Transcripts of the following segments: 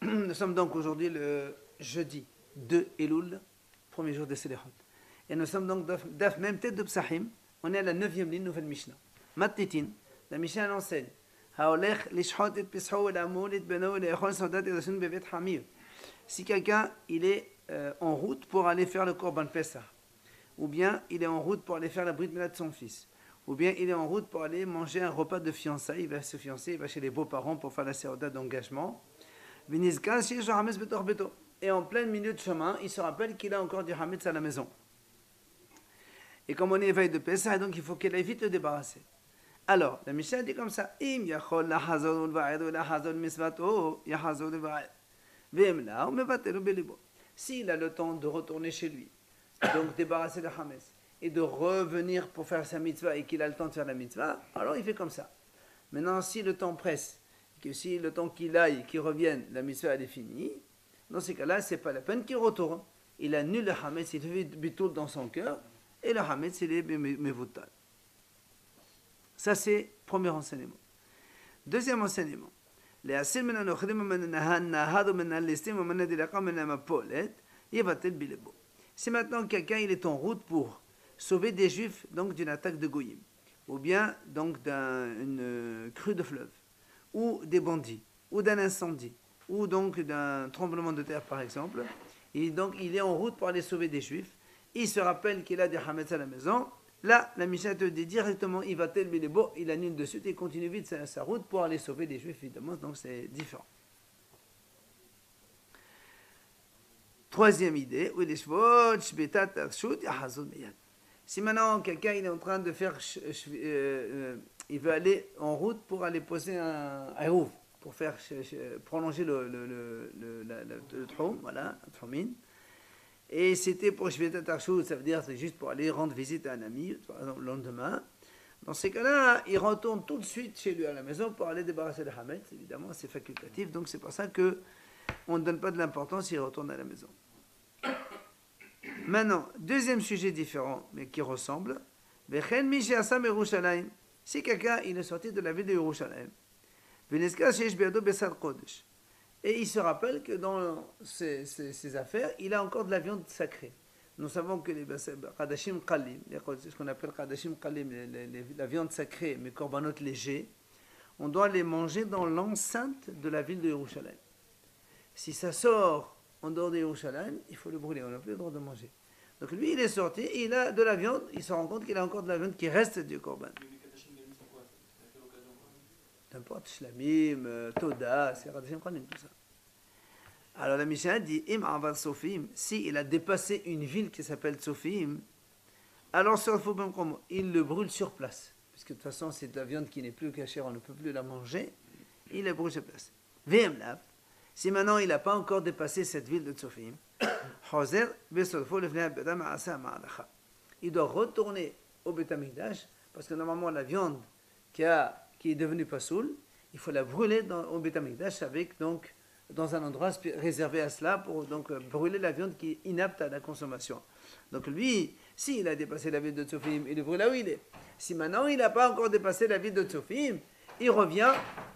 Nous sommes donc aujourd'hui le jeudi 2 Elul, premier jour de Selechot. Et nous sommes donc Daf Mem Tet de Psahim. On est à la 9e ligne, nouvelle Mishnah. Matnitin, la Mishnah enseigne si quelqu'un il est en route pour aller faire le Korban Pessah, ou bien il est en route pour aller faire la Brit Milah de son fils, ou bien il est en route pour aller manger un repas de fiançailles, il va se fiancer, il va chez les beaux-parents pour faire la séoda d'engagement. Et en plein milieu de chemin, il se rappelle qu'il a encore du hametz à la maison. Et comme on est éveillé de Pessah, donc il faut qu'il aille vite le débarrasser. Alors, la Mishnah dit comme ça, s'il a le temps de retourner chez lui, donc débarrasser le hametz, et de revenir pour faire sa mitzvah, et qu'il a le temps de faire la mitzvah, alors il fait comme ça. Maintenant, si le temps presse, que si le temps qu'il aille, qu'il revienne, la mitzvah elle est finie, dans ces cas-là, c'est pas la peine qu'il retourne. Il annule le hametz, il fait bitoul dans son cœur, et le hametz, il est mevutal. Ça, c'est le premier enseignement. Deuxième enseignement. Si maintenant quelqu'un il est en route pour sauver des juifs donc d'une attaque de goyim, ou bien donc d'une crue de fleuve, ou des bandits, ou d'un incendie, ou donc d'un tremblement de terre par exemple, et donc il est en route pour aller sauver des juifs, il se rappelle qu'il a des hametz à la maison. Là, la Mishnah te dit directement, il va tel bilebo, il annule de suite et continue vite sa route pour aller sauver les Juifs, évidemment, donc c'est différent. Troisième idée, si maintenant quelqu'un il est en train de faire, il veut aller en route pour aller poser un rouf, pour faire prolonger le trom, voilà, un tromin. Et c'était pour Shvetat Arshut, ça veut dire c'est juste pour aller rendre visite à un ami, par exemple le lendemain. Dans ces cas-là, il retourne tout de suite chez lui à la maison pour aller débarrasser le hametz. Évidemment, c'est facultatif, donc c'est pour ça qu'on ne donne pas de l'importance s'il retourne à la maison. Maintenant, deuxième sujet différent, mais qui ressemble. Si quelqu'un il est sorti de la ville de Yerushalayim, et il se rappelle que dans ses affaires, il a encore de la viande sacrée. Nous savons que les Qadashim Qalim, ce qu'on appelle Qadashim Qalim, la viande sacrée, mais korbanot légers, on doit les manger dans l'enceinte de la ville de Yerushalayim. Si ça sort en dehors de Yerushalayim, il faut le brûler, on n'a plus le droit de manger. Donc lui, il est sorti, et il a de la viande, il se rend compte qu'il a encore de la viande qui reste du korban. N'importe, Shlamim, Toda, c'est Qadashim Qalim, tout ça. Alors la Mishnah dit, Im Avad Sofim, si il a dépassé une ville qui s'appelle Sofim, alors il le brûle sur place. Puisque de toute façon, c'est de la viande qui n'est plus cachère, on ne peut plus la manger, il la brûle sur place. Vemlav, si maintenant il n'a pas encore dépassé cette ville de Sofim, il doit retourner au Beth Amikdash, parce que normalement la viande qui est devenue pasoul, il faut la brûler au Beth Amikdash avec donc dans un endroit réservé à cela pour donc brûler la viande qui est inapte à la consommation. Donc lui, s'il a dépassé la ville de Tzofim, il le brûle là où il est. Si maintenant il n'a pas encore dépassé la ville de Tzofim, il revient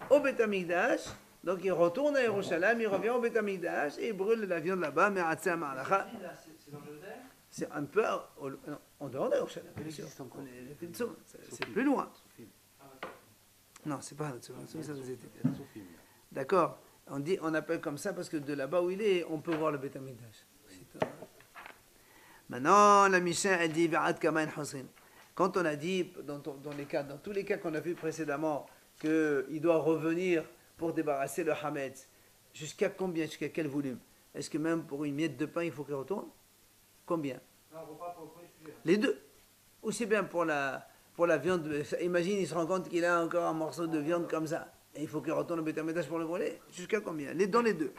au Beth Amikdash, donc il retourne à Yerushalayim, il revient au Beth Amikdash et il brûle la viande là-bas, mais c'est un peu en dehors de Yerushalayim, bien sûr. C'est plus loin. Non, c'est pas d'accord. On appelle comme ça parce que de là-bas où il est, on peut voir le Beth Amikdash. Maintenant, la Mishnah elle dit quand on a dit dans tous les cas qu'on a vu précédemment qu'il doit revenir pour débarrasser le hametz, jusqu'à combien, jusqu'à quel volume? Est-ce que même pour une miette de pain il faut qu'il retourne? Combien? Non, les deux. Aussi bien pour la viande. Imagine, il se rend compte qu'il a encore un morceau de viande comme ça. Et il faut qu'il retourne au Beth Amikdash pour le brûler. Jusqu'à combien? Dans les deux.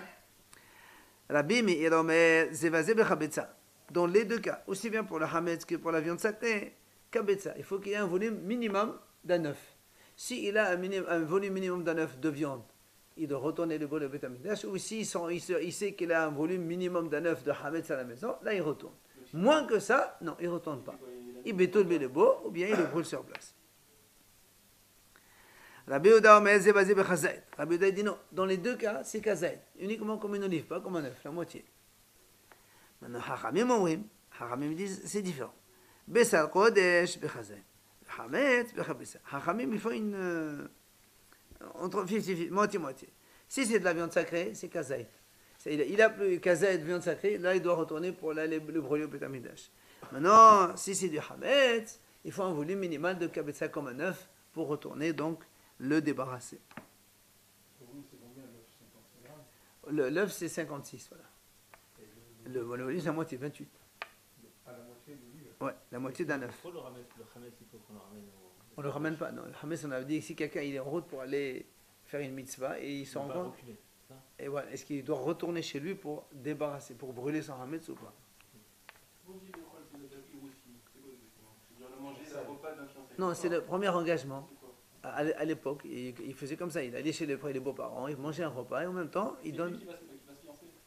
Rabbi Meir Omer Zevazeh bechabetza. Dans les deux cas, aussi bien pour le hametz que pour la viande sacrée, kabetza. Il faut qu'il y ait un volume minimum d'un œuf. S'il a un volume minimum d'un œuf de viande, il doit retourner le brûler au Beth Amikdash. Ou s'il sait qu'il a un volume minimum d'un œuf de hametz à la maison, là il retourne. Moins que ça, non, il ne retourne pas. Il bétoule le beau ou bien il le brûle sur place. Rabbi Yehuda Omer, c'est basé sur Chazait. Rabbi Yehuda dit non, dans les deux cas, c'est Kazait, uniquement comme une olive, pas comme un œuf, la moitié. Maintenant, Hachamim Omrim, Hachamim disent c'est différent. Bessar Kodesh, Bechazait. Hametz, Bechabessa. Hachamim, il faut une. Entre 50-50, moitié-moitié. Si c'est de la viande sacrée, c'est Kazait. Il a plus Kazait de viande sacrée, là il doit retourner pour aller le brûler au Betamidash. Maintenant, si c'est du Hametz, il faut un volume minimal de Kabetza comme un œuf pour retourner, donc le débarrasser. L'œuf c'est 56, voilà. Le volume c'est la moitié, 28. À la moitié de l'olive. Ouais, la moitié d'un œuf. Pour le Hametz, il faut qu'on le ramène On ne le ramène pas, non. Le Hametz, on avait dit que si quelqu'un il est en route pour aller faire une mitzvah et il se rend compte, et voilà, est-ce qu'il doit retourner chez lui pour débarrasser, pour brûler son Hametz ou pas? Non, c'est le premier engagement. À l'époque, il faisait comme ça, il allait chez les beaux-parents, il mangeait un repas et en même temps, il donne...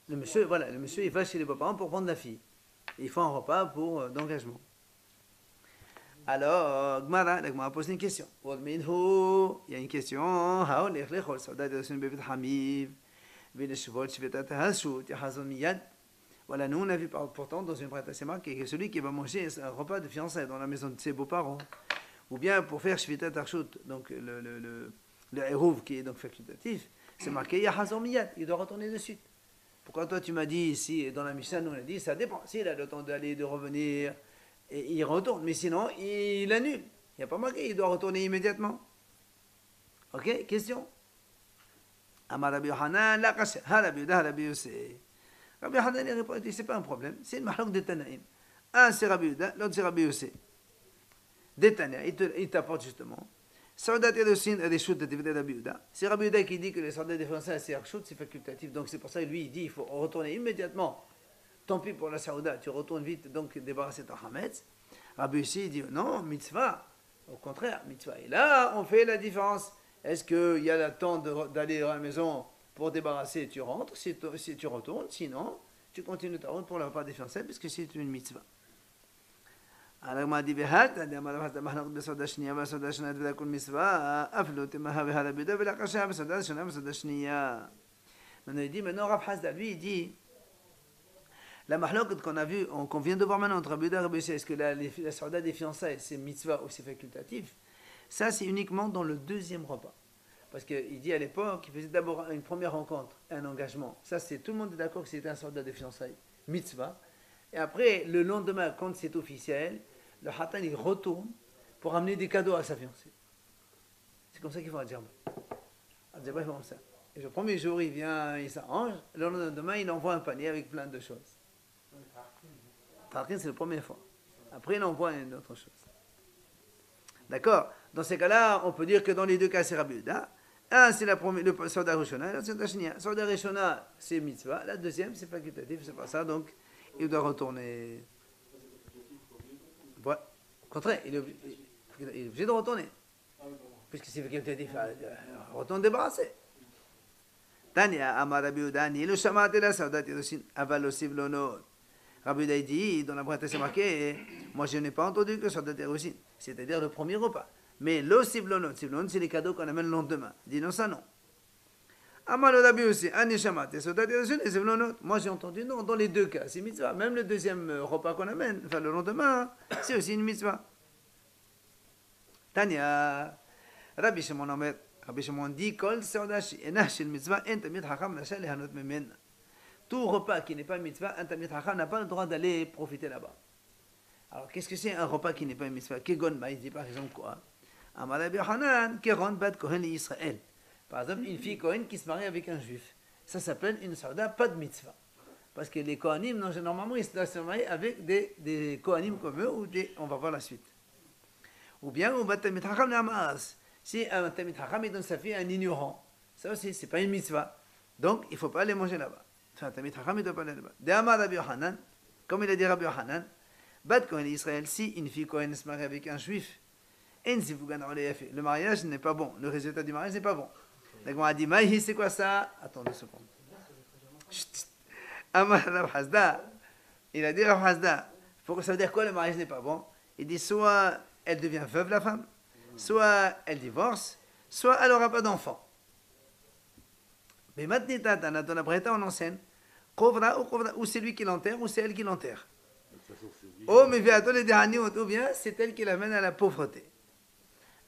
Le monsieur, voilà, le monsieur, il va chez les beaux-parents pour prendre la fille. Il fait un repas d'engagement. Alors, Gmara pose une question. Il y a une question. Voilà, nous on a vu pourtant dans une prête c'est marqué que celui qui va manger un repas de fiançailles dans la maison de ses beaux-parents, ou bien pour faire Shvitat Arshut, donc le Eruv qui est donc facultatif, c'est marqué Yahazon Miyad, il doit retourner de suite. Pourquoi toi tu m'as dit ici, dans la Mishnah, nous on a dit ça dépend. S'il a le temps d'aller, de revenir, et il retourne, mais sinon il annule. Il n'y a pas marqué, il doit retourner immédiatement. Ok, question. Amar Rabbi Yohanan, la kasha, Rabbi Yehuda, Rabbi Yossé. Rabbi Yohanan il répond, c'est pas un problème, c'est une mahlok de Tanaïm. Un c'est Rabbi Yehuda, l'autre c'est Rabbi Yossé. Des Tanaïm, il t'apporte justement. Saudat Erosin Reshut de Rabbi Yehuda. C'est Rabbi Yehuda qui dit que les soldats des Français c'est Reshut, c'est facultatif. Donc c'est pour ça que lui il dit il faut retourner immédiatement. Tant pis pour la Sauda, tu retournes vite, donc débarrasser ton Hametz. Rabbi Yossé dit non, mitzvah. Au contraire, mitzvah. Et là, on fait la différence. Est-ce qu'il y a le temps d'aller à la maison pour débarrasser, tu rentres, si tu retournes, sinon tu continues ta route pour la repas des fiançailles, puisque c'est une mitzvah. Alors, m'a dit, maintenant il dit, maintenant Rav Hasda, lui, il dit, la mahlok qu'on a vu, qu'on vient de voir maintenant entre Rabbi Yehuda et Rabbi Yossé, est-ce que la sorda des fiançailles, c'est mitzvah ou c'est facultatif? Ça, c'est uniquement dans le deuxième repas. Parce qu'il dit à l'époque, il faisait d'abord une première rencontre, un engagement. Ça, c'est tout le monde est d'accord que c'était un soldat des fiançailles, mitzvah. Et après, le lendemain, quand c'est officiel, le hatan, il retourne pour amener des cadeaux à sa fiancée. C'est comme ça qu'il faut à Djerba. À Djerba, il fait comme ça. Et le premier jour, il vient, il s'arrange. Le lendemain, il envoie un panier avec plein de choses. Tarkin, c'est la première fois. Après, il envoie une autre chose. D'accord? Dans ces cas-là, on peut dire que dans les deux cas, c'est Rabbi Yehuda. Un, c'est le Sauda Rishona, l'autre, c'est Tashnia. Sauda Rishona, c'est mitzvah. La deuxième, c'est facultatif, c'est pas ça. Donc, il doit retourner. Voilà. Au contraire, il est obligé de retourner. Puisque c'est facultatif, retourne débarrasser. Tania, Amar Rabbi Yehuda, ni le Shamat et la Sauda Tirosin, Aval Osiv Lonot. Rabbi Yehuda dit, dans la brette, c'est marqué, moi je n'ai pas entendu que Sauda Tirosin, c'est-à-dire le premier repas. Mais l'Osiv Lonot, c'est les cadeaux qu'on amène le lendemain. Il dit non, ça non. Amar Rabbi aussi, Ani Shamat et Sauda Tirosin, et Osiv Lonot. Moi j'ai entendu, non, dans les deux cas, c'est mitzvah. Même le deuxième repas qu'on amène, enfin le lendemain, c'est aussi une mitzvah. Tania, Rabbi Shimon Omer, Rabbi Shimon dit, Kol Sauda Shel Mitzvah, En Tamid Hacham Nasha Lehanot Memen. Tout repas qui n'est pas une mitzvah, un Tamid Hacham n'a pas le droit d'aller profiter là-bas. Alors, qu'est-ce que c'est un repas qui n'est pas une mitzvah? Kegon il dit par exemple quoi? Amar Rabbi Yohanan, Keron Bat Kohen Israël. Par exemple, une fille Kohen qui se marie avec un juif. Ça s'appelle une sauda, pas de mitzvah. Parce que les Kohanim, normalement, ils se marient avec des Kohanim comme eux, ou on va voir la suite. Ou bien, au Bat Tamid Hacham Namaas. Si un Tamid Hacham donne sa fille à un ignorant, ça aussi, c'est pas une mitzvah. Donc, il ne faut pas aller manger là-bas. Enfin, Tamid Hacham, il ne doit pas aller là-bas. De Amar Rabbi Yohanan, comme il a dit Rabbi Yohanan, Bat Kohen Israël, si une fille Kohen se marie avec un juif, le mariage n'est pas bon. Le résultat du mariage n'est pas bon. Donc on a dit, Maïhi, c'est quoi ça? Attends 2 secondes. Amar Rav Hasda, il a dit Rav Hasda, ça veut dire quoi le mariage n'est pas bon? Il dit soit elle devient veuve la femme, soit elle divorce, soit elle n'aura pas d'enfant. Mais maintenant, dans la Breta, on enseigne, ou c'est lui qui l'enterre, ou c'est elle qui l'enterre. Oh, mais ou bien c'est elle qui l'amène à la pauvreté.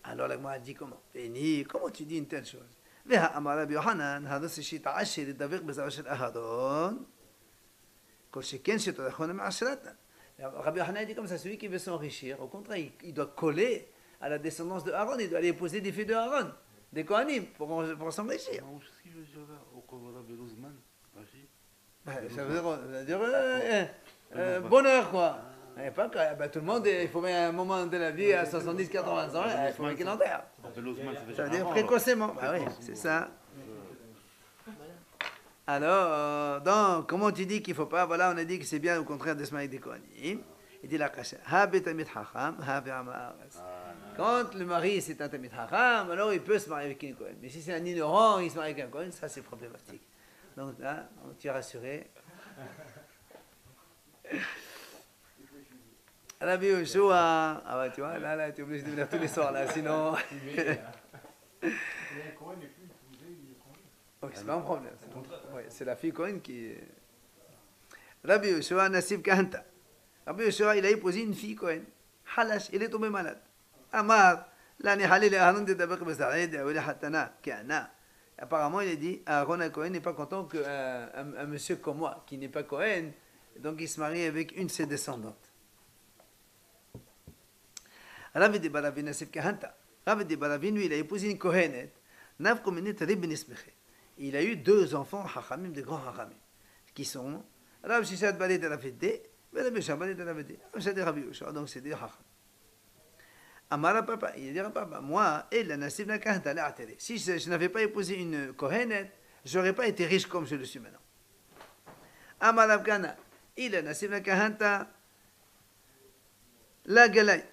Alors la Gemara dit comment? Comment tu dis une telle chose? Rabbi Yohanan, dit comme ça, celui qui veut s'enrichir, au contraire, il doit coller à la descendance de Aaron, il doit aller épouser des filles de Aaron, des Kohanim, pour s'enrichir. Ça veut dire bonheur, quoi. Pas que, tout le monde, il faut mettre un moment de la vie à 70, 80 ans, il faut qu'il enterre. Ça veut dire précocement. Bah oui, c'est ça. Alors, donc, comment tu dis qu'il ne faut pas? Voilà, on a dit que c'est bien au contraire de se marier avec des Kohanim. Il dit la kasha. Quand le mari c'est un Tamid Chacham, alors il peut se marier avec une Kohen. Mais si c'est un ignorant, il se marie avec un Kohen, ça c'est problématique. Donc là, tu es rassuré. Rabbi Yoshua, ah bah tu vois, là, tu es obligé de venir tous les soirs là, sinon. Oui, c'est pas un problème. C'est la fille Cohen qui. Rabbi Yoshua Nassib Kahanta. Rabbi Yoshua, il a épousé une fille Cohen. Halash, il est tombé malade. Amar, la Nihalil Aaron de Tabak Basarid, Awele Hatana, Kiana. Apparemment, il a dit Aaron à Cohen n'est pas content qu'un monsieur comme moi, qui n'est pas Cohen, donc il se marie avec une de ses descendantes. Rabbi de Baravin Nassib Kahanta. Rabbi de Baravin, lui, il a épousé une Kohenet. Navkomenet Ribben Ismeche. Il a eu deux enfants, Hachamim, de grands Hachamim, qui sont Rav Shishad Balé de la Fede, et Rabbi Shah Balé de la Fede. C'est des Rabbi Yoshua, donc c'est des Hachamim. Amara papa, il dit à papa, moi, et la Nassib na Kahanta l'a atterré. Si je n'avais pas épousé une Kohenet, je n'aurais pas été riche comme je le suis maintenant. Amara Abgana, il a Nassib na Kahanta la Galay.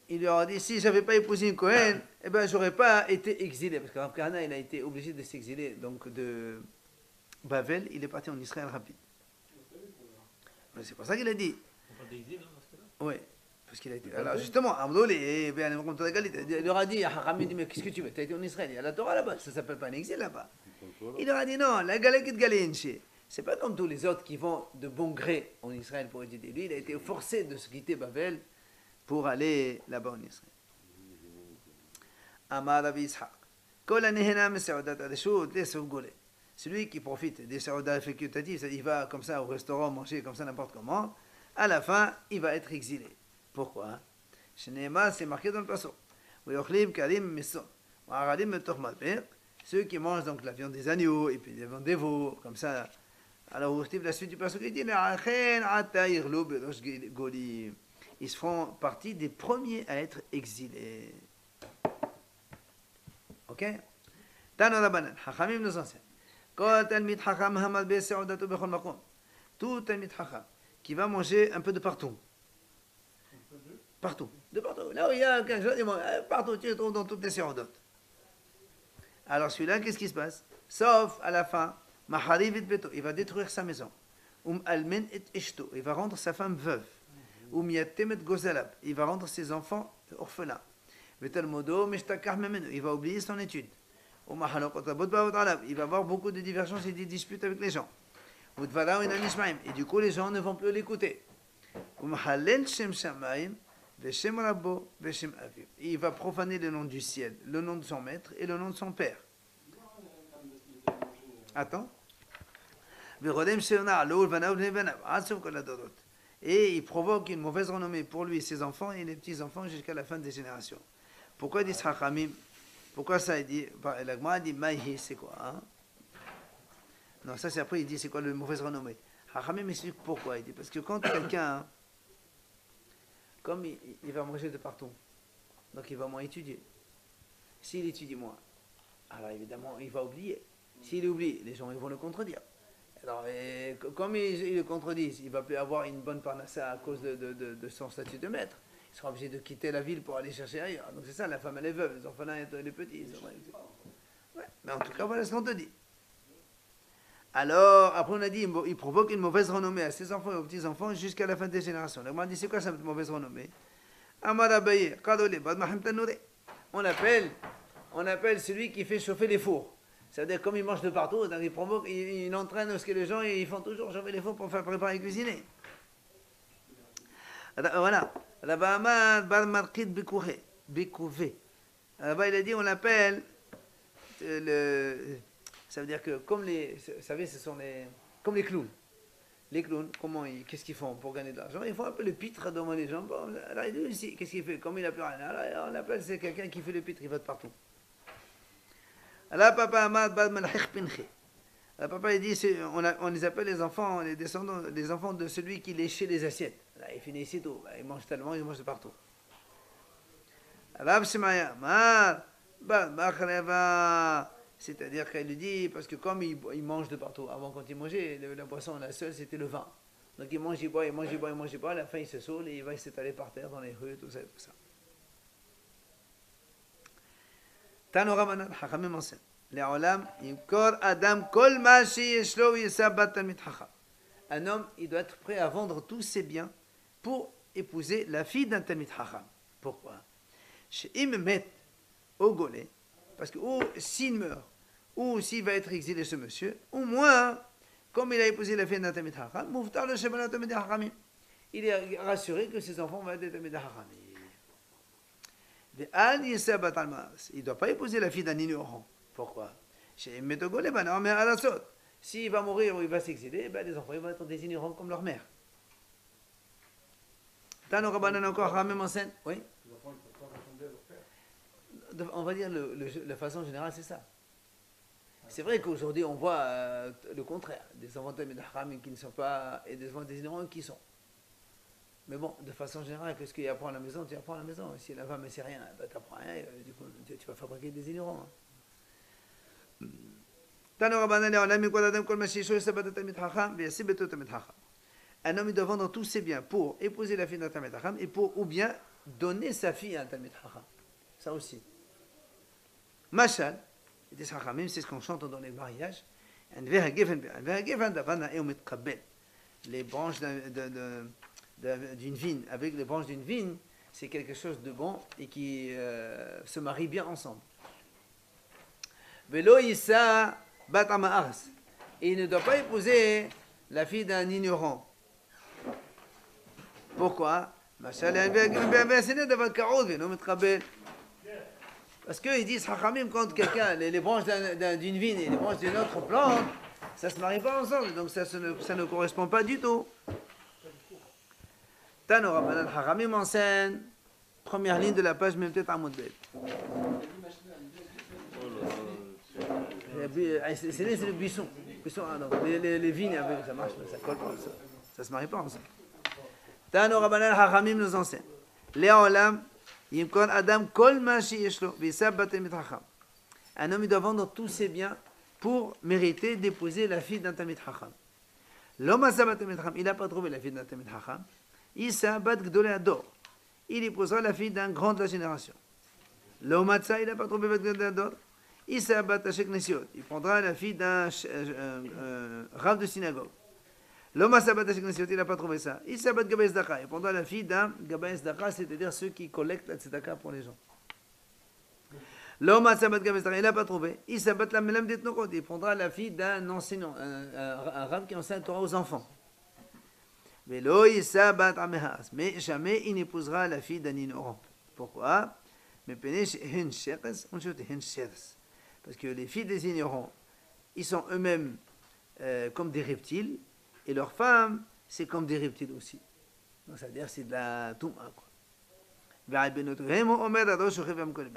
Il lui a dit, si je n'avais pas épousé une Kohen, eh ben, je n'aurais pas été exilé. Parce que Rav Kahana, il a été obligé de s'exiler. Donc, de Bavel, il est parti en Israël rapide. C'est pour ça qu'il a dit. On parle d'exil, dans ce cas-là? Oui. Parce qu'il a été. Alors, justement, il leur a dit, Haramim dit, mais qu'est-ce que tu veux? Tu as été en Israël, il y a la Torah là-bas. Ça ne s'appelle pas un exil là-bas. Il leur a dit, non, la galère qui te galénche. C'est pas comme tous les autres qui vont de bon gré en Israël pour étudier. Lui, il a été forcé de se quitter Bavel pour aller là-bas en Israël. Amar Rabbi Yitzhak. Celui qui profite des saoudas facultatifs, il va comme ça au restaurant manger comme ça n'importe comment, à la fin, il va être exilé. Pourquoi? C'est marqué dans le passage. Ceux qui mangent donc la viande des agneaux et puis la viande des veaux, comme ça. Alors, la suite du passage, il dit ils feront partie des premiers à être exilés. Ok? Tano Rabbanan, Hachamim nous enseigne. Kol talmid Hacham hamal be'se'odato bechol makom. Tout talmid Hacham qui va manger un peu de partout. Partout. De partout. Là où il y a quelque chose, partout, tu le trouves dans toutes les se'odotes. Alors celui-là, qu'est-ce qui se passe? Sauf à la fin, Mahariv et Beto, il va détruire sa maison. Almen et Ishto, il va rendre sa femme veuve. Il va rendre ses enfants orphelins. Il va oublier son étude. Il va avoir beaucoup de divergences et des disputes avec les gens. Et du coup, les gens ne vont plus l'écouter. Il va profaner le nom du ciel, le nom de son maître et le nom de son père. Attends. Et il provoque une mauvaise renommée pour lui et ses enfants et les petits-enfants jusqu'à la fin des générations. Pourquoi il dit Chachamim? Pourquoi ça il dit? La Gemara dit Maïhi, c'est quoi hein? Non, ça c'est après, il dit c'est quoi la mauvaise renommée? Chachamim explique pourquoi. Il dit parce que quand quelqu'un, comme il va manger de partout, donc il va moins étudier. S'il étudie moins, alors évidemment il va oublier. S'il oublie, les gens ils vont le contredire. Alors, comme ils le contredisent, il ne va plus avoir une bonne parnassa à cause de son statut de maître. Il sera obligé de quitter la ville pour aller chercher ailleurs. Donc c'est ça, la femme elle est veuve, les orphelins et les petits. Ouais. Mais en tout cas, voilà ce qu'on te dit. Alors, après on a dit, il provoque une mauvaise renommée à ses enfants et aux petits-enfants jusqu'à la fin des générations. On a dit, c'est quoi cette mauvaise renommée? On appelle on appelle celui qui fait chauffer les fours. C'est-à-dire, comme il mange de partout, donc il provoque, il entraîne ce que les gens ils font toujours chauffer les fours pour faire préparer et cuisiner. Voilà. Là-bas, là-bas, il a dit, on l'appelle ça veut dire que comme les, vous savez, ce sont comme les clowns. Les clowns, qu'est-ce qu'ils font pour gagner de l'argent? Ils font un peu le pitre devant les gens. Bon, là, il dit ici, qu'est-ce qu'il fait? Comme il n'a plus rien, là, on l'appelle, c'est quelqu'un qui fait le pitre, il va de partout. Là, papa il dit, on les appelle les enfants, les descendants, les enfants de celui qui léchait les assiettes. Là, il finit ici tout. Il mange tellement, il mange de partout. C'est-à-dire qu'elle lui dit, parce que comme il mange de partout, avant quand il mangeait, la boisson, la seule, c'était le vin. Donc il mange, il boit, il mange, il boit, il mange, il boit, à la fin il se saoule et il va s'étaler par terre dans les rues, tout ça, tout ça. Tano Rabanan, Hachamim enseigne. Le'olam, yimkor adam kol ma sheyeshlo yisabat talmid chacham. Un homme, il doit être prêt à vendre tous ses biens pour épouser la fille d'un talmid chacham. Pourquoi? She'im met au golé, parce que ou s'il meurt, ou s'il va être exilé ce monsieur, au moins, comme il a épousé la fille d'un talmid chacham, muftar le shebanot talmid chachamim. Il est rassuré que ses enfants vont être des talmid chachamim. Il ne doit pas épouser la fille d'un ignorant. Pourquoi? S'il va mourir ou il va s'exiler, ben les enfants ils vont être des ignorants comme leur mère. Tano Rabbanan encore, même en scène. Oui. Les enfants, ils ne peuvent pas ressembler à leur père. On va dire la façon générale, c'est ça. C'est vrai qu'aujourd'hui, on voit le contraire. Des enfants de qui ne sont pas, et des enfants des ignorants qui sont. Mais bon, de façon générale, qu'est-ce qu'il apprend à la maison? Tu apprends à la maison. Si la femme ne sait rien, ben, tu n'apprends rien, du coup, tu vas fabriquer des ignorants. Un homme il doit vendre tous ses biens pour épouser la fille d'un Talmid Chacham et pour ou bien donner sa fille à un Talmid Chacham. Ça aussi. Mashal, c'est ce qu'on chante dans les mariages. Les branches d'une vigne, avec les branches d'une vigne, c'est quelque chose de bon et qui se marie bien ensemble. Velo Issa bat Ama'as. Et il ne doit pas épouser la fille d'un ignorant. Pourquoi? Parce qu'ils disent Hachamim, quand quelqu'un, les branches d'une vigne et les branches d'une autre plante, ça ne se marie pas ensemble, donc ça ne correspond pas du tout. Tano Rabbanan Hachamim enseigne, première ligne de la page, même peut-être à Moudbet. C'est le buisson. Les vignes, ça marche, ça colle pas, ça se marie pas ensemble. Tano Rabbanan Hachamim nous enseigne. Le'olam, yimkon adam kol ma sheyeshlo, v'yisab bat talmid chacham. Un homme, il doit vendre tous ses biens pour mériter d'épouser la fille d'un talmid chacham. L'homme a bat talmid chacham, il n'a pas trouvé la fille d'un talmid chacham. Issa bat gdolei ador. Il épousera la fille d'un grand de la génération. L'homme a il n'a pas trouvé bat gdolei ador. Issa bat hashek nesiot. Il prendra la fille d'un rave de synagogue. L'homme a bat hashek nesiot, il n'a pas trouvé ça. Issa bat gabay tzedaka. Il prendra la fille d'un gabay tzedaka, c'est-à-dire ceux qui collectent la tzedaka pour les gens. L'homme a bat gabay tzedaka, il n'a pas trouvé. Issa bat la melam d'etnokot. Il prendra la fille d'un enseignant, un rave qui enseigne la Torah aux enfants. Mais jamais il n'épousera la fille d'un ignorant. Pourquoi? Parce que les filles des ignorants, ils sont eux-mêmes comme des reptiles, et leurs femmes, c'est comme des reptiles aussi. Donc ça veut dire que c'est de la touma.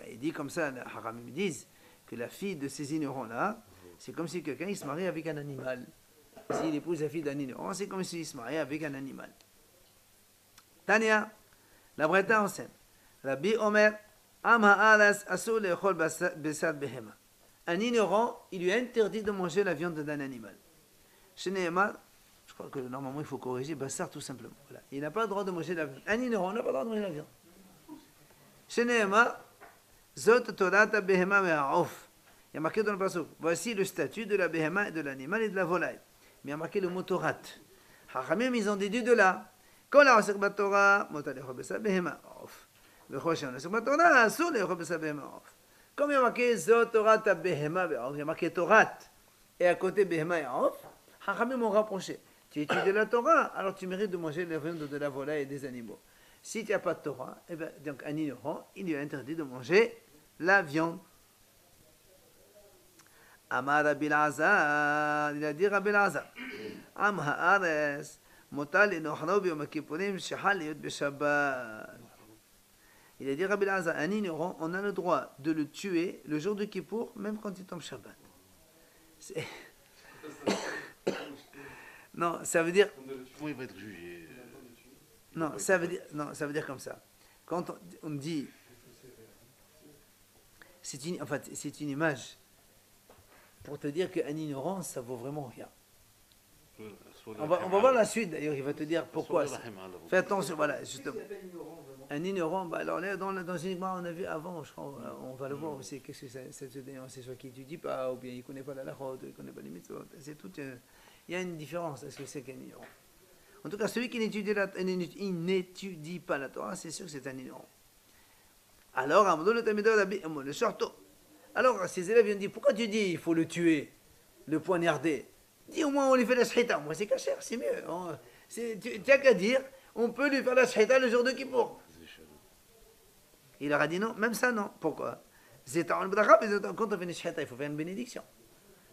Il dit comme ça, les Haramim disent que la fille de ces ignorants-là, c'est comme si quelqu'un il se marie avec un animal. S'il épouse la fille d'un ignorant, c'est comme s'il se mariait avec un animal. Tania, la Breta enseigne. Rabbi Omer, Am ha'alas asur le'echol besad behema. Un ignorant, il lui est interdit de manger la viande d'un animal. Chez Nehemar, je crois que normalement il faut corriger, Bassar tout simplement. Voilà. Il n'a pas le droit de manger la viande. Un ignorant n'a pas le droit de manger la viande. Chez Nehemar, Zot Torata behema ve'aof. Il y a marqué dans le passage, voici le statut de la behema et de l'animal et de la volaille. Mais il y a marqué le mot Torat. Hachamim, ils ont déduit de là. Quand la osek batora, motal echol besad behema off. V'chol shem osek batora, asur lechol besad behema off. Comme il y a marqué Zot Torah ta Behema ve'of, il y a marqué Torah et à côté Behema et Of, Chachamim m'ont rapproché. Tu étudies la Torah, alors tu mérites de manger les viandes de la volaille et des animaux. Si tu n'as pas de Torah, eh ben, donc un ignorant, il lui est interdit de manger la viande. Amar Rabbi Elazar, il a dit Rabbi Elazar, Am ha'ares, motal enochno b'yom kippurim shechal liyot b'shabbat. Il a dit Rabbi Elazar, un ignorant, on a le droit de le tuer le jour de Kippour, même quand il tombe Shabbat. Non, ça veut dire. Comment il va être jugé? Non, ça veut dire comme ça. Quand on dit, c'est une image pour te dire qu'un ignorant, ça vaut vraiment rien. On va voir la suite d'ailleurs, il va te dire pourquoi. Fais attention, voilà, justement. Un ignorant, bah, alors là, dans une ignorance, on a vu avant, je crois, on va le voir aussi, qu'est-ce que c'est ignorant, c'est soit qui n'étudie pas, ou bien il ne connaît pas la lachot, il ne connaît pas les mitzvot, c'est tout, il y a une différence, est-ce que c'est qu'un ignorant? En tout cas, celui qui n'étudie pas la Torah, c'est sûr que c'est un ignorant. Alors, le shorto. Alors, ses élèves viennent dire, pourquoi tu dis il faut le tuer, le poignarder? Dis au moins on lui fait la shchita, moi c'est caché, c'est mieux. Tu n'as qu'à dire, on peut lui faire la shchita le jour de Kippour. Il leur a dit non, même ça non. Pourquoi? Quand on fait une shchita, il faut faire une bénédiction.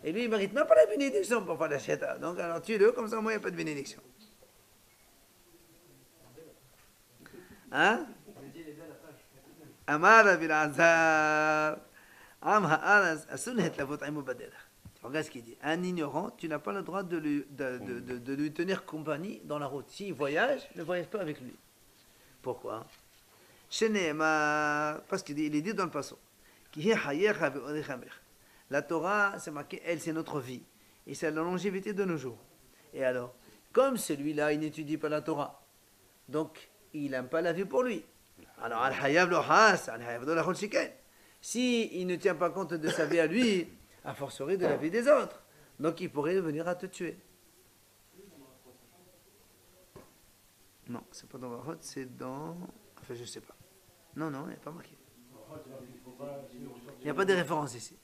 Et lui, il ne mérite même pas la bénédiction pour faire la shchita. Donc alors tue-le, comme ça au moins il n'y a pas de bénédiction. Hein? Amar Rabbi Elazar, Am ha'aras asunhet lavot aimu baderech. Regarde ce qu'il dit. Un ignorant, tu n'as pas le droit de lui tenir compagnie dans la route. S'il voyage, ne voyage pas avec lui. Pourquoi? Parce qu'il est dit dans le passage. La Torah, c'est marqué, elle, c'est notre vie. Et c'est la longévité de nos jours. Et alors, comme celui-là, il n'étudie pas la Torah, donc il n'aime pas la vie pour lui. Alors, al-hayav lo has, al-hayav lo lachol shiken. Si il ne tient pas compte de sa vie à lui, a fortiori de la vie des autres. Donc il pourrait venir à te tuer. Non, c'est pas dans Varot, c'est dans... Enfin, je sais pas. Non, il n'y a pas marqué. Il n'y a pas de référence ici.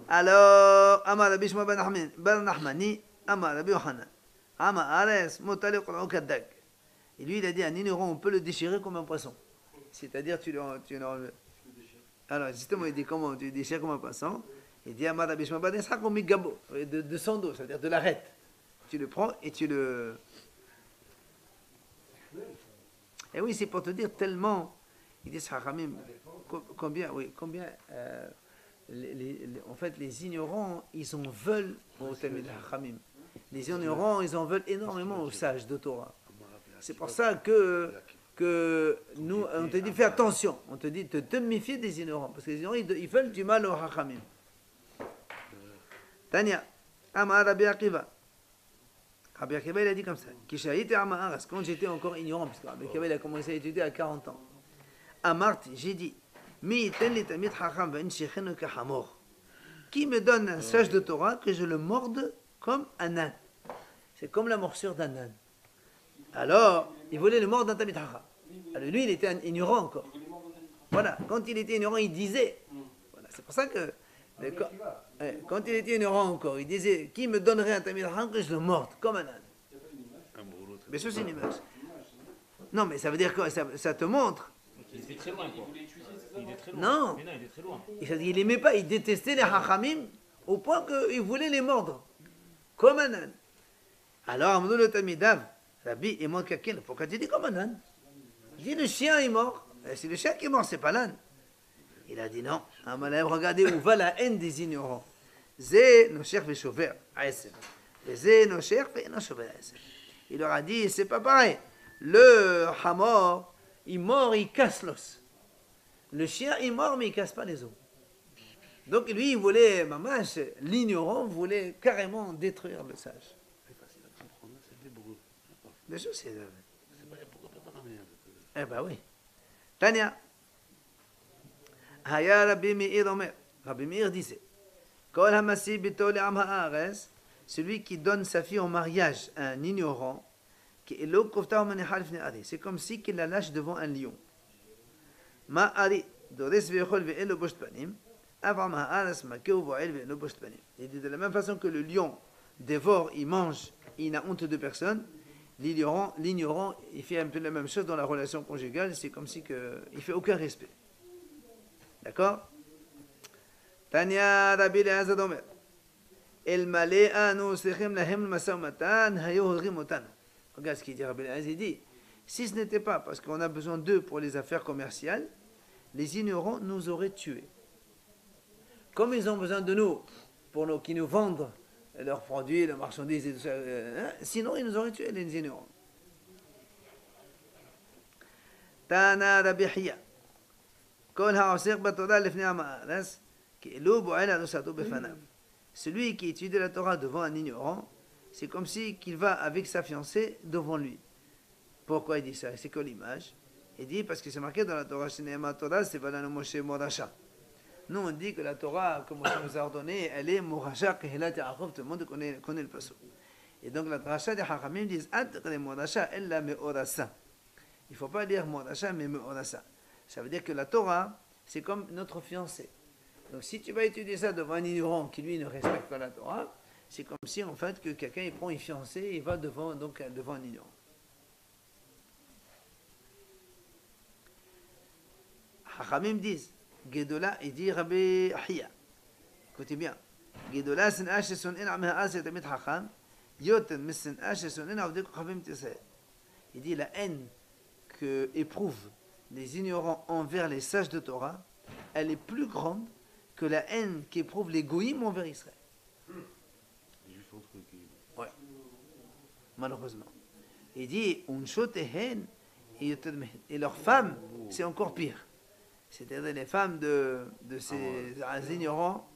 Alors, Amar Rabbi Shmuel ben Nachmani, Amar Rabbi Yochanan, Amar Ares, Motale Qur'an Kaddag. Et lui, il a dit, un ignorant, on peut le déchirer comme un poisson. C'est-à-dire, tu l'enlèves. Alors, justement, il dit comment tu déchires comme un poisson. Il dit Amar Rabbi Shmuel ben Nachmani, de son dos, c'est-à-dire de l'arête. Tu le prends et tu le... Et oui, c'est pour te dire tellement, il dit Chachamim, combien, en fait, les ignorants, ils en veulent au Talmid Chachamim. Les ignorants, ils en veulent énormément aux sages de Torah. C'est pour ça que nous, on te dit, fais attention, on te dit de te méfier des ignorants, parce que les ignorants, ils veulent du mal aux Chachamim. Tania, Amar Rabbi Akiva. Rabbi Akiva, il a dit comme ça. Quand j'étais encore ignorant, parce que Rabbi Akiva, il a commencé à étudier à 40 ans. Amarti, j'ai dit, qui me donne un sage de Torah que je le morde comme un âne? C'est comme la morsure d'un âne. Alors, il voulait le mordre d'un Talmid Chacham. Alors lui, il était ignorant encore. Voilà, quand il était ignorant, il disait. Voilà, c'est pour ça que quand il était ignorant encore, il disait, qui me donnerait un Talmid Chacham que je le morde comme un âne? Mais ça, c'est une image. Non, mais ça veut dire quoi? Ça te montre. Il était très loin, quoi. Il était très loin. Non. Mais non, il était très loin. Il n'aimait pas, il détestait les Chachamim au point qu'il voulait les mordre comme un âne. Alors, Amadou le Tamidav, Rabbi, il montre quelqu'un. Pourquoi tu dis comme un âne? Il dit le chien est mort. C'est le chien qui est mort, c'est pas l'âne. Il a dit non. Amalem, regardez où va la haine des ignorants. Zé no cher veshover aesem. Zé no cher no shover aesem. Il leur a dit, c'est pas pareil. Le hamor, il mord, il casse l'os. Le chien, il mord, mais il casse pas les os. Donc lui, il voulait, mamash, l'ignorant voulait carrément détruire le sage. Bien sûr, c'est... Eh ben oui. Tania. Haya Rabbi Meir Omer. Rabbi Meir disait, Kol hamasi bito le'am ha'ares, celui qui donne sa fille en mariage à un ignorant, c'est comme si qu'il la lâche devant un lion. Ma'ari, דורס ויכול ואין לו בושת פנים, אף עם הארץ מכה ובועל ואין לו בושת פנים. Il dit de la même façon que le lion dévore, il mange, il n'a honte de personne, l'ignorant, il fait un peu la même chose dans la relation conjugale, c'est comme si que, il fait aucun respect. D'accord? Tanya Rabbi Elazar Omer, El malé anu sechem lahem masao matan hayo hodrim otan. Regarde ce qu'il dit Rabbi Elazar, il dit, si ce n'était pas parce qu'on a besoin d'eux pour les affaires commerciales, les ignorants nous auraient tués. Comme ils ont besoin de nous, pour qu'ils nous vendent leurs produits, leurs marchandises et tout ça, sinon ils nous auraient tués, les ignorants. Tana Rabbi Hiya, Kol ha'osir b'Torah lefnei ha'ma'aras, ki'elu bo'el anusato befanav. Celui qui étudie la Torah devant un ignorant, c'est comme si qu'il va avec sa fiancée devant lui. Pourquoi il dit ça? C'est quoi l'image? Il dit parce que c'est marqué dans la Torah, Torah, c'est Valano Moshe Morasha. Nous on dit que la Torah, comme Moshe nous a ordonné, elle est Morasha, Kehilat Yaakov, tout le monde connaît le passage. Et donc la Dracha des Hachamim disent Morasha, elle la Meorasa. Il ne faut pas dire Morasha, mais Meorasa. Ça veut dire que la Torah, c'est comme notre fiancé. Donc si tu vas étudier ça devant un ignorant qui lui ne respecte pas la Torah, c'est comme si en fait que quelqu'un il prend une fiancée et va devant un ignorant. Hachamim disent, Gedola, il dit Rabbi Hiya, écoutez bien, Gedola sin'a shesonin amha aset amit hacham, yoten mis sin'a shesonin avdik chavim tisrael. Il dit la haine que éprouvent les ignorants envers les sages de Torah, elle est plus grande que la haine qu'éprouvent les goïms envers Israël. Ouais. Malheureusement. Il dit, et leurs femmes, c'est encore pire. C'est-à-dire les femmes de ces ignorants,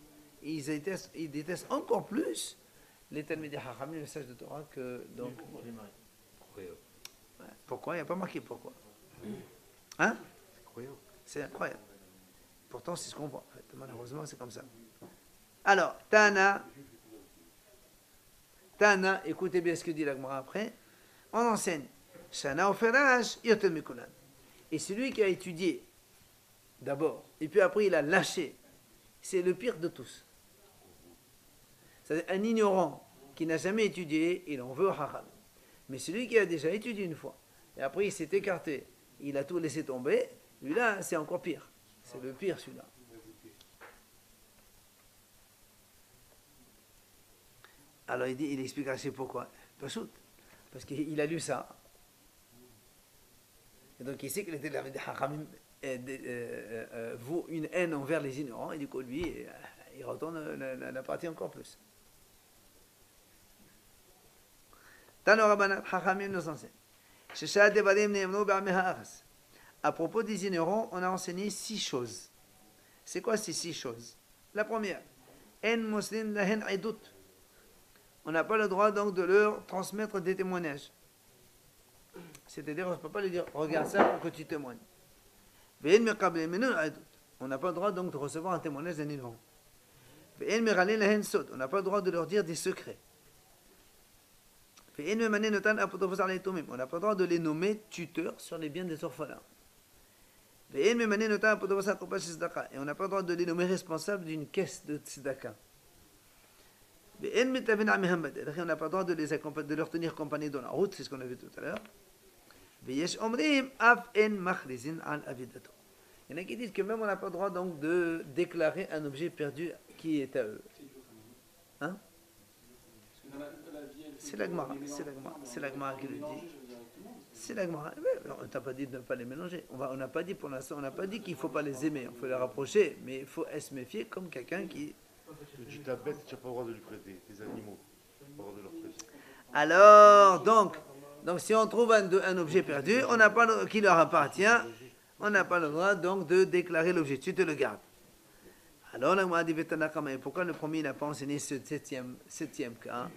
ils détestent encore plus les Talmidei Chachamim, les sages de Torah, que donc. Pourquoi? Il n'y a pas marqué pourquoi. Hein? C'est incroyable. Pourtant, c'est ce qu'on voit. En fait. Malheureusement, c'est comme ça. Alors, Tana, écoutez bien ce que dit la Gemara après. On enseigne. Shana oferash yotel mikulan. Et celui qui a étudié d'abord, et puis après il a lâché, c'est le pire de tous. C'est-à-dire un ignorant qui n'a jamais étudié, il en veut au Chacham. Mais celui qui a déjà étudié une fois, et après il s'est écarté, il a tout laissé tomber, lui là, c'est encore pire. C'est le pire celui-là. Alors il explique assez pourquoi. Parce qu'il a lu ça. Et donc il sait que les Talmidei Chachamim vaut une haine envers les ignorants, et du coup lui, il retourne la partie encore plus. Tano Rabbanan Chachamim nous enseigne. À propos des ignorants, on a enseigné 6 choses. C'est quoi ces 6 choses? La première, En Muslim lahen idut. On n'a pas le droit donc de leur transmettre des témoignages. C'est-à-dire, on ne peut pas lui dire, regarde ça pour que tu témoignes. On n'a pas le droit donc de recevoir un témoignage d'un ignorant. On n'a pas le droit de leur dire des secrets. On n'a pas le droit de les nommer tuteurs sur les biens des orphelins. Et on n'a pas le droit de les nommer responsables d'une caisse de tzedaka. On n'a pas le droit de leur tenir compagnie dans la route, c'est ce qu'on a vu tout à l'heure. Il y en a qui disent que même on n'a pas le droit donc de déclarer un objet perdu qui est à eux. Hein? C'est la Gemara qui le dit. C'est la Gemara. On t'a pas dit de ne pas les mélanger. On n'a pas dit pour l'instant, on n'a pas dit qu'il ne faut pas les aimer, il faut les rapprocher, mais il faut se méfier comme quelqu'un qui. Tu ta bête, tu n'as pas le droit de lui prêter, tes animaux. Tu n'as pas le droit de leur prêter. Alors, donc si on trouve un objet perdu, qui leur appartient, on n'a pas le droit donc de déclarer l'objet, tu te le gardes. Alors, la Gemara dit pourquoi le premier n'a pas enseigné ce septième cas?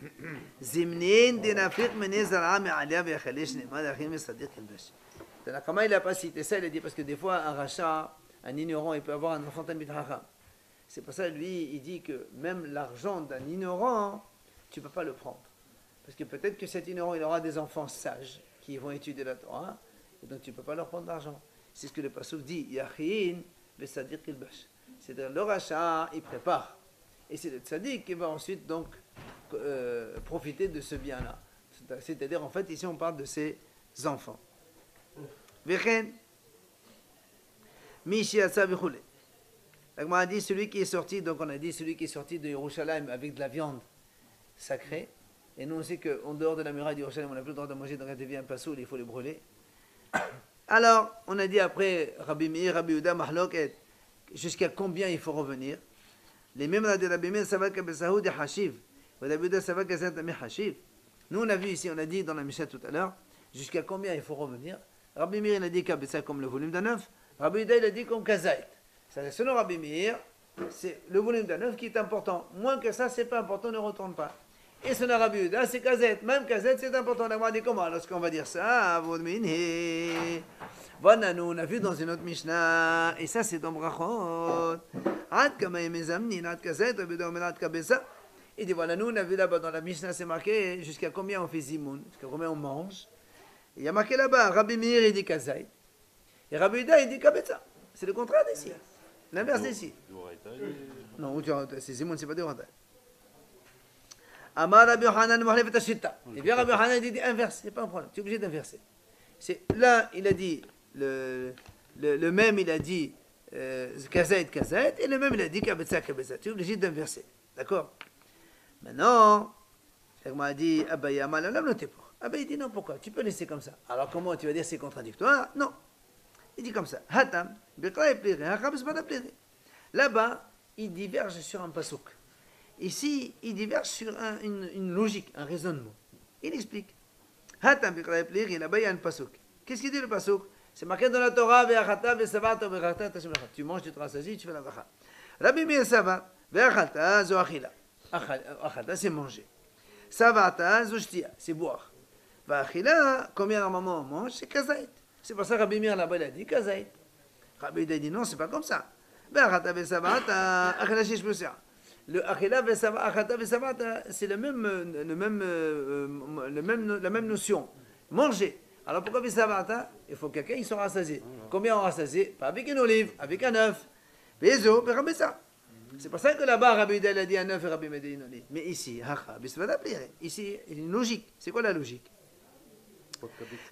Tanakama, il n'a pas cité ça, il a dit parce que des fois, un rachat, un ignorant, il peut avoir un enfant Talmid Chacham. C'est pour ça, lui, il dit que même l'argent d'un ignorant, tu ne peux pas le prendre. Parce que peut-être que cet ignorant, il aura des enfants sages qui vont étudier la Torah, et donc tu ne peux pas leur prendre l'argent. C'est ce que le Passouk dit, Yachin, Vesadik ilbash. C'est-à-dire le rachat, il prépare. Et c'est le tzaddik qui va ensuite donc profiter de ce bien-là. C'est-à-dire, en fait, ici on parle de ses enfants. Vechen, Mishi Atsa Vichoule. On a dit celui qui est sorti, donc on a dit celui qui est sorti de Yerushalayim avec de la viande sacrée. Et nous on sait qu'en dehors de la muraille de Yerushalayim, on n'a plus le droit de manger, donc quand il devient un pasoul, il faut les brûler. Alors, on a dit après Rabbi Meir, Rabbi Yehuda, Mahloket, jusqu'à combien il faut revenir. Les mêmes de Rabbi Meir, ça va que Besahoud et Hashiv. Rabbi Yehuda, ça va que Zantami Hashiv. Nous on a vu ici, on a dit dans la Mishnah tout à l'heure, jusqu'à combien il faut revenir. Rabbi Meir, il a dit Kabetsa comme le volume d'un œuf. Rabbi Yehuda, il a dit comme Kazaït. Selon Rabbi Meir, c'est le volume d'un œuf qui est important. Moins que ça, c'est pas important, ne retourne pas. Et selon Rabbi Yehuda, c'est Kazet. Même Kazet, c'est important. On a dit comment lorsqu'on va dire ça, voilà, nous on a vu dans une autre Mishnah, et ça c'est dans Brachot. Il dit voilà, nous on a vu là-bas dans la Mishnah, c'est marqué jusqu'à combien on fait zimoun, jusqu'à combien on mange. Il y a marqué là-bas, Rabbi Meir il dit Kazet. Et Rabbi Yehuda il dit Kabetza. C'est le contraire d'ici. L'inverse d'ici. Non, c'est zimoun, c'est pas de Ratal. Amar Rabbi Yochanan Mohlef et Ashita. Et bien Rabbi Yochanan dit inverse, c'est pas un problème, tu es obligé d'inverser. Là, il a dit, le même il a dit Kazait, Kazait, et le même il a dit Kabetza, Kabetza. Tu es obligé d'inverser. D'accord? Maintenant, il m'a dit Abaye Amal, là, non, t'es pour. Abaye dit non, pourquoi? Tu peux laisser comme ça. Alors comment tu vas dire c'est contradictoire? Non. Il dit comme ça. Hatam, là-bas, il diverge sur un pasouk. Ici, il diverge sur une logique, un raisonnement. Il explique. Hatam, là-bas, il y a un pasouk. Qu'est-ce qu'il dit le pasouk? C'est marqué dans la Torah, tu manges, tu te rassasies, tu fais la bracha. Rabbi Meir Sava, ve'achalta, zo achila. Achalta, c'est manger. Savata, zo shtia, c'est boire. Ve'achila, combien normalement on mange? C'est kazaït. C'est pour ça que Rabbi Meir là-bas, il a dit kazaït. Rabbi il a dit non, c'est pas comme ça. Ve'achalta, ve'savata, achila shish musia. Le achila ve'savata, c'est la même notion. Manger. Alors pourquoi ve'savata? Il faut que quelqu'un il soit rassasié. Combien on rassasié? Pas avec une olive, avec un œuf. Bezo, ça. C'est pour ça que là-bas, Rabbi Yehuda a dit un œuf et Rabbi Meir a dit une olive. Mais ici, ici, il y a une logique. C'est quoi la logique?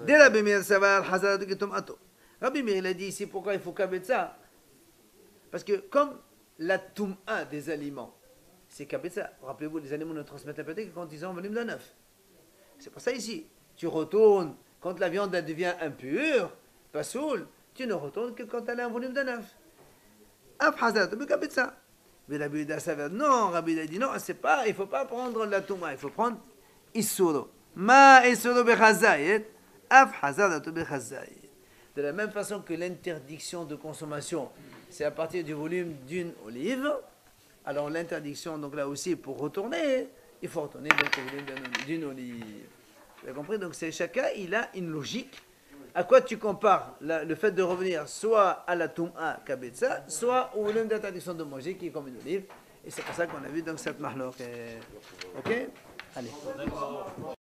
Dès Rabbi Meir Savar, Hazard de Tomato. Rabbi Meir il a dit ici pourquoi il faut kabetza. Parce que comme la toum'a des aliments, c'est kabetza. Rappelez-vous, les animaux ne transmettent la pété que quand ils sont en volume d'un œuf. C'est pour ça ici, tu retournes, quand la viande devient impure, pas saoul, tu ne retournes que quand elle est en volume d'un œuf. Af Hazard de kabetza. Mais Rabbi Yehuda Savar, non, Rabbi Yehuda dit non, c'est pas, il ne faut pas prendre la toum'a, il faut prendre Isuro. Ma Isuro bechazayet, af Hazard bechazayet. De la même façon que l'interdiction de consommation, c'est à partir du volume d'une olive, alors l'interdiction, donc là aussi, pour retourner, il faut retourner donc au volume d'une olive. Vous avez compris? Donc c'est chacun, il a une logique. À quoi tu compares le fait de revenir soit à la Toum'a Kabetza, soit au volume d'interdiction de manger qui est comme une olive. Et c'est pour ça qu'on a vu donc cette mahlok. Ok? Allez.